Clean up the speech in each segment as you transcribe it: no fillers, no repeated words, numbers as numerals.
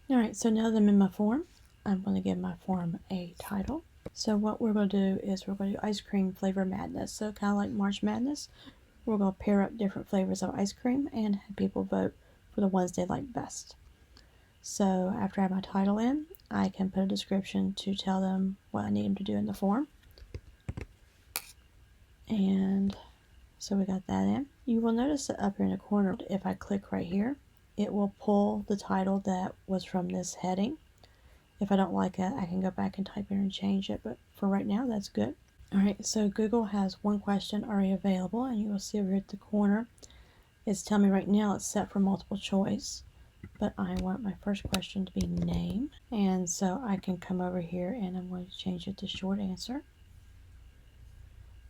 Alright, so now that I'm in my form, I'm going to give my form a title. So what we're going to do is we're going to do ice cream flavor madness. So kind of like March Madness, we're going to pair up different flavors of ice cream and have people vote for the ones they like best. So after I have my title in, I can put a description to tell them what I need them to do in the form. And so we got that in. You will notice that up here in the corner, if I click right here, it will pull the title that was from this heading. If I don't like it, I can go back and type in and change it, but for right now, that's good. Alright, so Google has one question already available, and you will see over here at the corner, it's telling me right now it's set for multiple choice, but I want my first question to be name, and so I can come over here and I'm going to change it to short answer.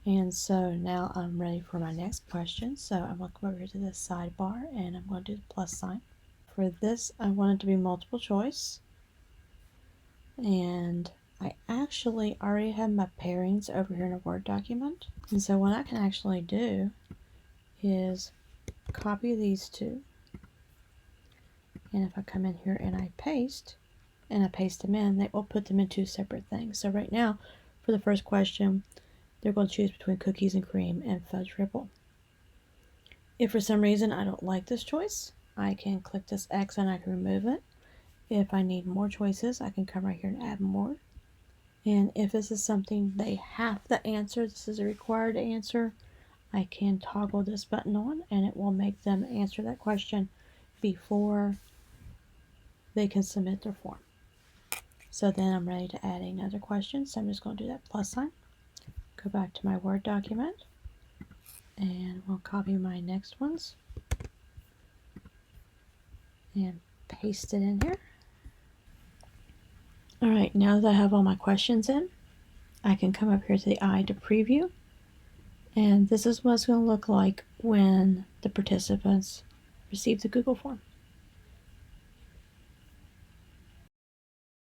And so now I'm ready for my next question, so I'm going to come over here to this sidebar and I'm going to do the plus sign. For this, I want it to be multiple choice. And I actually already have my pairings over here in a Word document. And so what I can actually do is copy these two. And if I come in here and I paste them in, they will put them in two separate things. So right now, for the first question, they're going to choose between cookies and cream and fudge ripple. If for some reason I don't like this choice, I can click this X and I can remove it. If I need more choices, I can come right here and add more. And if this is something they have to answer, this is a required answer, I can toggle this button on and it will make them answer that question before they can submit their form. So then I'm ready to add another question. So I'm just going to do that plus sign, go back to my Word document, and we'll copy my next ones and paste it in here. Alright, now that I have all my questions in, I can come up here to the eye to preview. And this is what it's going to look like when the participants receive the Google form.